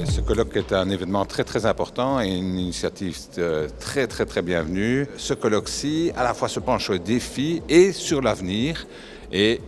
Ce colloque est un événement très important et une initiative très bienvenue. Ce colloque-ci, à la fois se penche sur les défis et sur l'avenir. Et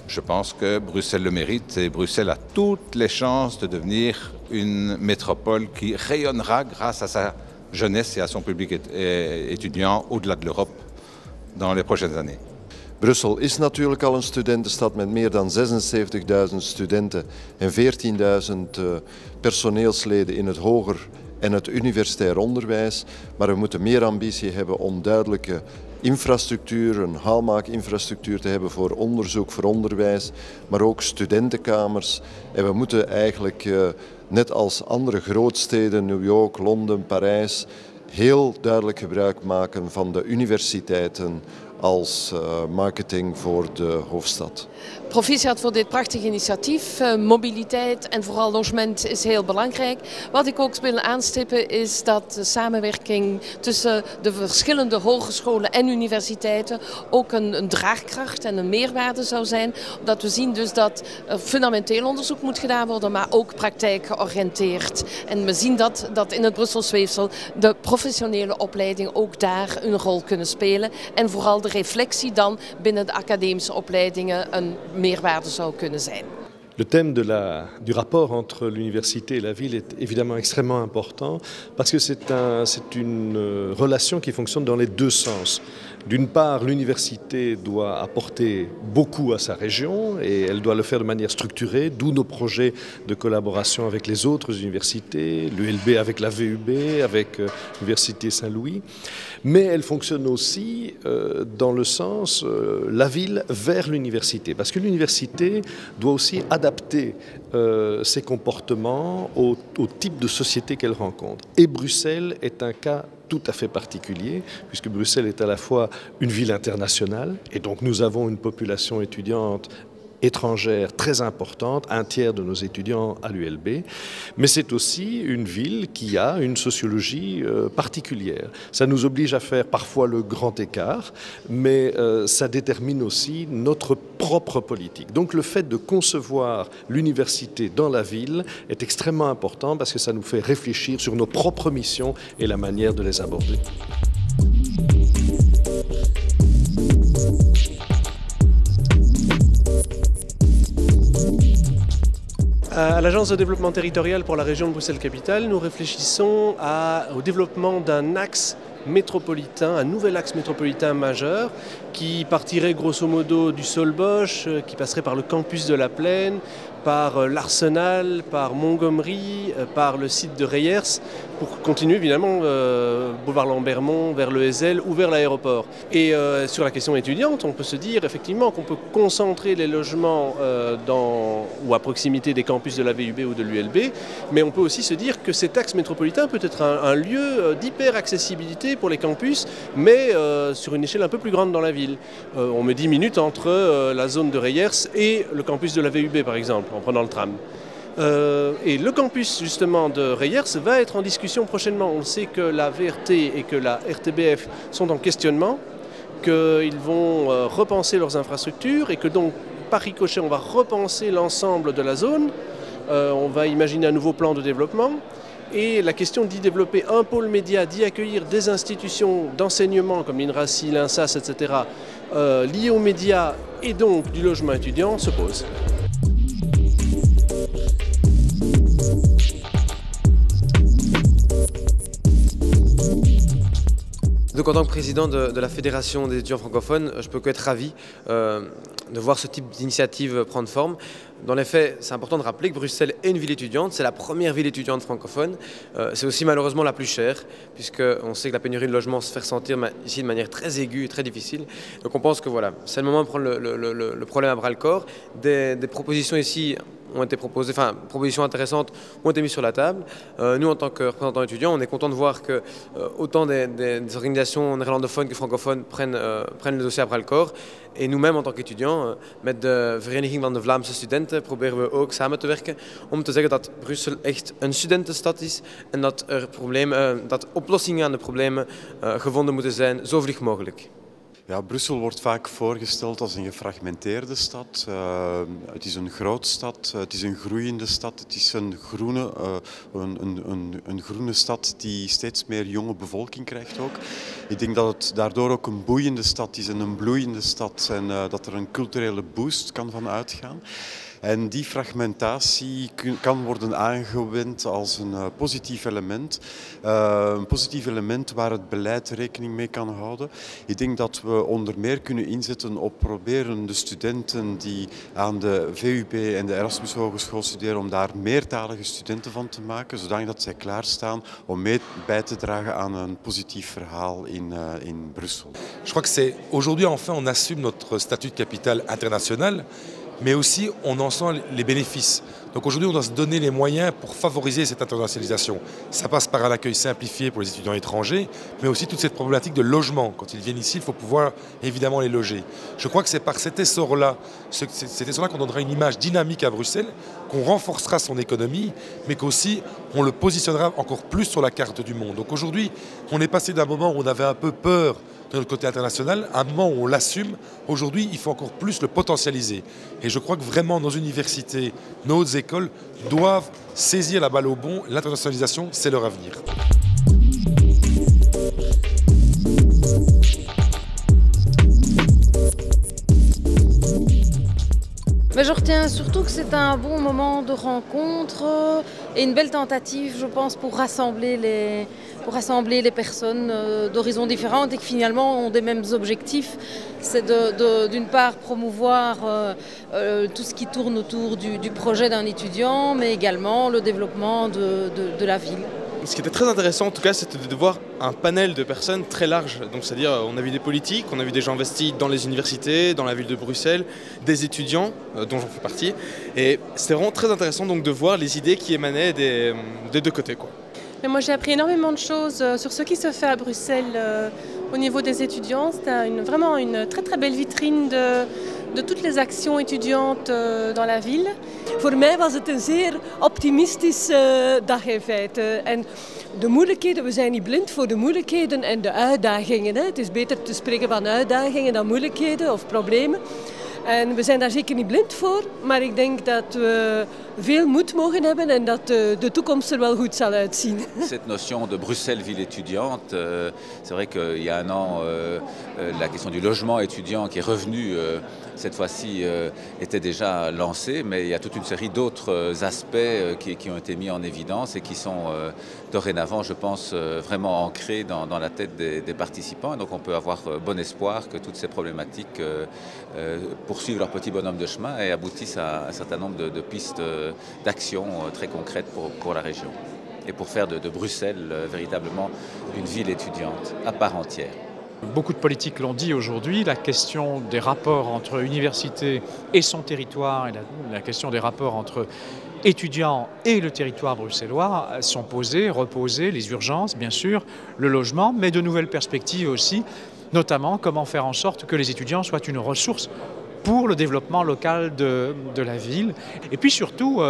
je pense que Bruxelles le mérite et Bruxelles a toutes les chances de devenir une métropole qui rayonnera grâce à sa jeunesse et à son public étudiant au-delà de l'Europe dans les prochaines années. Brussel is natuurlijk al een studentenstad met meer dan 76.000 studenten en 14.000 personeelsleden in het hoger en het universitair onderwijs. Maar we moeten meer ambitie hebben om duidelijke infrastructuur, een haalmaakinfrastructuur te hebben voor onderzoek, voor onderwijs, maar ook studentenkamers. En we moeten eigenlijk, net als andere grootsteden, New York, Londen, Parijs, heel duidelijk gebruik maken van de universiteiten als marketing voor de hoofdstad. Proficiat voor dit prachtige initiatief. Mobiliteit en vooral logement is heel belangrijk. Wat ik ook wil aanstippen is dat de samenwerking tussen de verschillende hogescholen en universiteiten ook een draagkracht en een meerwaarde zou zijn. Omdat we zien dus dat fundamenteel onderzoek moet gedaan worden, maar ook praktijkgeoriënteerd. En we zien dat in het Brussels weefsel de professionele opleidingen ook daar een rol kunnen spelen. En vooral de reflectie dan binnen de academische opleidingen een meerwaarde zou kunnen zijn. Le thème du rapport entre l'université et la ville est évidemment extrêmement important parce que c'est une relation qui fonctionne dans les deux sens. D'une part, l'université doit apporter beaucoup à sa région et elle doit le faire de manière structurée, d'où nos projets de collaboration avec les autres universités, l'ULB avec la VUB, avec l'Université Saint-Louis. Mais elle fonctionne aussi dans le sens la ville vers l'université, parce que l'université doit aussi adapter ses comportements au type de société qu'elle rencontre. Et Bruxelles est un cas tout à fait particulier, puisque Bruxelles est à la fois une ville internationale, et donc nous avons une population étudiante étrangère très importante, un tiers de nos étudiants à l'ULB, mais c'est aussi une ville qui a une sociologie particulière. Ça nous oblige à faire parfois le grand écart, mais ça détermine aussi notre propre politique. Donc le fait de concevoir l'université dans la ville est extrêmement important parce que ça nous fait réfléchir sur nos propres missions et la manière de les aborder. À l'Agence de développement territorial pour la région de Bruxelles-Capitale, nous réfléchissons au développement d'un axe métropolitain, un nouvel axe métropolitain majeur qui partirait grosso modo du Solbosch, qui passerait par le campus de la Plaine, par l'Arsenal, par Montgomery, par le site de Reyers, pour continuer évidemment boulevard Lambermont vers le Heysel ou vers l'aéroport. Et sur la question étudiante, on peut se dire effectivement qu'on peut concentrer les logements ou à proximité des campus de la VUB ou de l'ULB, mais on peut aussi se dire que cet axe métropolitain peut être un lieu d'hyper-accessibilité pour les campus, mais sur une échelle un peu plus grande dans la ville. On met 10 minutes entre la zone de Reyers et le campus de la VUB par exemple, en prenant le tram. Et le campus justement de Reyers va être en discussion prochainement. On sait que la VRT et que la RTBF sont en questionnement, qu'ils vont repenser leurs infrastructures et que donc par ricochet on va repenser l'ensemble de la zone. On va imaginer un nouveau plan de développement. Et la question d'y développer un pôle média, d'y accueillir des institutions d'enseignement comme l'INRACI, l'INSAS, etc., liées aux médias et donc du logement étudiant se pose. Donc en tant que président de la Fédération des étudiants francophones, je peux qu'être ravi de voir ce type d'initiative prendre forme. Dans les faits, c'est important de rappeler que Bruxelles est une ville étudiante, c'est la première ville étudiante francophone. C'est aussi malheureusement la plus chère, puisqu'on sait que la pénurie de logements se fait ressentir ici de manière très aiguë et très difficile. Donc on pense que voilà, c'est le moment de prendre le problème à bras le corps. Des propositions ici ont été proposées, enfin propositions intéressantes ont été mises sur la table. Nous, en tant que représentants étudiants, on est contents de voir que autant des organisations néerlandophones que francophones prennent le dossier à bras le corps. En nous-mêmes, en tant qu'étudiants, met de Vereniging van de Vlaamse Studenten proberen we ook samen te werken om te zeggen dat Brussel echt een studentenstad is en dat oplossingen aan de problemen gevonden moeten zijn zo vlug mogelijk. Ja, Brussel wordt vaak voorgesteld als een gefragmenteerde stad. Het is een grootstad, het is een groeiende stad, het is een groene stad die steeds meer jonge bevolking krijgt ook. Ik denk dat het daardoor ook een boeiende stad is en een bloeiende stad en dat er een culturele boost kan van uitgaan. En die fragmentatie kan worden aangewend als een positief element. Een positief element waar het beleid rekening mee kan houden. Ik denk dat we onder meer kunnen inzetten op proberen de studenten die aan de VUB en de Erasmus Hogeschool studeren, om daar meertalige studenten van te maken, zodat zij klaarstaan om mee bij te dragen aan een positief verhaal in Brussel. Je crois que c'est aujourd'hui enfin on assume notre statut de capitale internationale. Mais aussi on en sent les bénéfices. Donc aujourd'hui on doit se donner les moyens pour favoriser cette internationalisation. Ça passe par un accueil simplifié pour les étudiants étrangers, mais aussi toute cette problématique de logement. Quand ils viennent ici, il faut pouvoir évidemment les loger. Je crois que c'est par cet essor-là qu'on donnera une image dynamique à Bruxelles, qu'on renforcera son économie, mais qu'aussi on le positionnera encore plus sur la carte du monde. Donc aujourd'hui, on est passé d'un moment où on avait un peu peur de notre côté international, à un moment où on l'assume. Aujourd'hui, il faut encore plus le potentialiser. Et je crois que vraiment nos universités, nos hautes écoles doivent saisir la balle au bond. L'internationalisation, c'est leur avenir. Mais je retiens surtout que c'est un bon moment de rencontre et une belle tentative, je pense, pour rassembler les personnes d'horizons différentes et qui finalement ont des mêmes objectifs. C'est d'une part promouvoir tout ce qui tourne autour du projet d'un étudiant, mais également le développement de la ville. Ce qui était très intéressant en tout cas, c'était de voir un panel de personnes très large. Donc c'est-à-dire on a vu des politiques, on a vu des gens investis dans les universités, dans la ville de Bruxelles, des étudiants dont j'en fais partie. Et c'était vraiment très intéressant donc de voir les idées qui émanaient des deux côtés, quoi. Mais moi j'ai appris énormément de choses sur ce qui se fait à Bruxelles au niveau des étudiants. C'était vraiment une très très belle vitrine de toutes les actions étudiantes dans la ville. Voor mij was het een zeer optimistische dag in feite. En de moeilijkheden, we zijn niet blind voor de moeilijkheden en de uitdagingen. Het is beter te spreken van uitdagingen dan moeilijkheden of problemen. En we zijn daar zeker niet blind voor, maar ik denk dat we veel moed mogen hebben en dat de toekomst er wel goed zal uitzien. Cette notion de Bruxelles ville étudiante, c'est vrai qu'il y a un an, la question du logement étudiant qui est revenu cette fois-ci était déjà lancée, mais il y a toute une série d'autres aspects qui ont été mis en évidence et qui sont dorénavant, je pense, vraiment ancrés dans la tête des participants. Et donc on peut avoir bon espoir que toutes ces problématiques poursuivent leur petit bonhomme de chemin et aboutissent à un certain nombre de pistes d'action très concrètes pour la région et pour faire de Bruxelles véritablement une ville étudiante à part entière. Beaucoup de politiques l'ont dit aujourd'hui, la question des rapports entre université et son territoire et la question des rapports entre étudiants et le territoire bruxellois sont posées, reposées, les urgences bien sûr, le logement, mais de nouvelles perspectives aussi, notamment comment faire en sorte que les étudiants soient une ressource pour le développement local de la ville. Et puis surtout,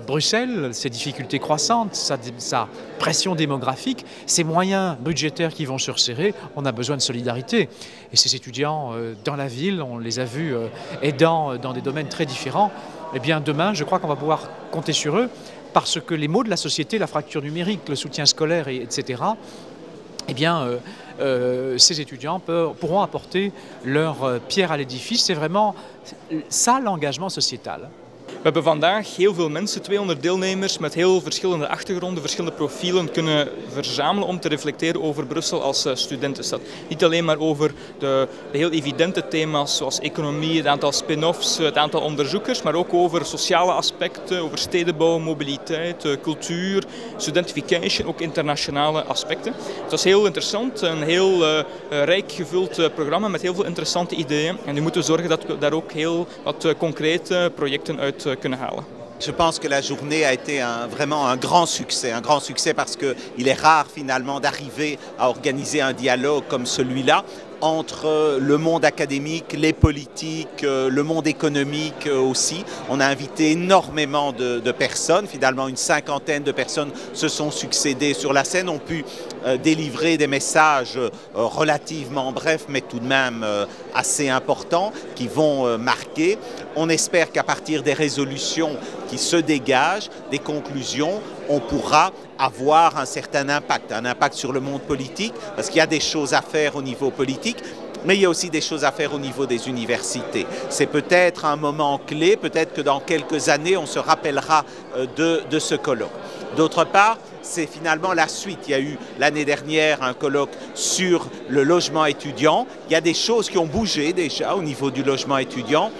Bruxelles, ses difficultés croissantes, sa pression démographique, ses moyens budgétaires qui vont se resserrer, on a besoin de solidarité. Et ces étudiants dans la ville, on les a vus aidant dans des domaines très différents. Eh bien demain, je crois qu'on va pouvoir compter sur eux parce que les maux de la société, la fracture numérique, le soutien scolaire, etc., eh bien, ces étudiants pourront apporter leur pierre à l'édifice. C'est vraiment ça l'engagement sociétal. We hebben vandaag heel veel mensen, 200 deelnemers met heel verschillende achtergronden, verschillende profielen kunnen verzamelen om te reflecteren over Brussel als studentenstad. Niet alleen maar over de heel evidente thema's zoals economie, het aantal spin-offs, het aantal onderzoekers, maar ook over sociale aspecten, over stedenbouw, mobiliteit, cultuur, studentification, ook internationale aspecten. Het was heel interessant, een heel rijk gevuld programma met heel veel interessante ideeën. En nu moeten we zorgen dat we daar ook heel wat concrete projecten uit kunnen halen. Je pense que la journée a été vraiment un grand succès parce qu'il est rare finalement d'arriver à organiser un dialogue comme celui-là entre le monde académique, les politiques, le monde économique aussi. On a invité énormément de personnes, finalement une cinquantaine de personnes se sont succédées sur la scène, ont pu délivrer des messages relativement brefs mais tout de même assez importants qui vont marquer. On espère qu'à partir des résolutions qui se dégagent, des conclusions, on pourra avoir un certain impact sur le monde politique, parce qu'il y a des choses à faire au niveau politique, mais il y a aussi des choses à faire au niveau des universités. C'est peut-être un moment clé, peut-être que dans quelques années, on se rappellera de ce colloque. D'autre part, c'est finalement la suite. Il y a eu l'année dernière un colloque sur le logement étudiant. Il y a des choses qui ont bougé déjà au niveau du logement étudiant.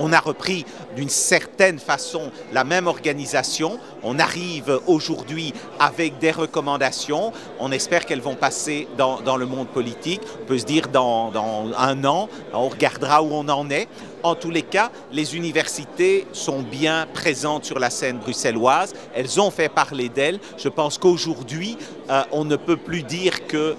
On a repris d'une certaine façon la même organisation. On arrive aujourd'hui avec des recommandations. On espère qu'elles vont passer dans le monde politique. On peut se dire dans un an, on regardera où on en est. En tous les cas, les universités sont bien présentes sur la scène bruxelloise. Elles ont fait parler d'elles. Je pense qu'aujourd'hui, on ne peut plus dire que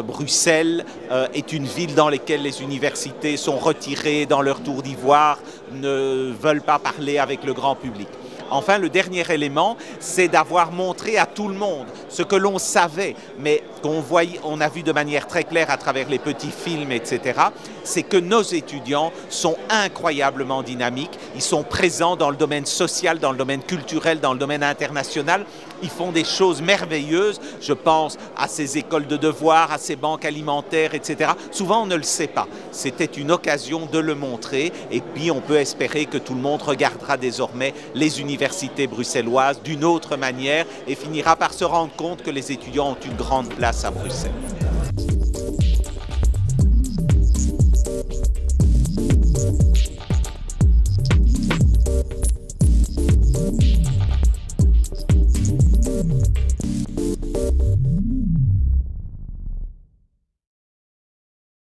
Bruxelles est une ville dans laquelle les universités sont retirées dans leur tour d'ivoire, ne veulent pas parler avec le grand public. Enfin, le dernier élément, c'est d'avoir montré à tout le monde ce que l'on savait, mais on a vu de manière très claire à travers les petits films, etc., c'est que nos étudiants sont incroyablement dynamiques. Ils sont présents dans le domaine social, dans le domaine culturel, dans le domaine international. Ils font des choses merveilleuses. Je pense à ces écoles de devoirs, à ces banques alimentaires, etc. Souvent, on ne le sait pas. C'était une occasion de le montrer. Et puis, on peut espérer que tout le monde regardera désormais les universités bruxelloises d'une autre manière et finira par se rendre compte que les étudiants ont une grande place à Bruxelles.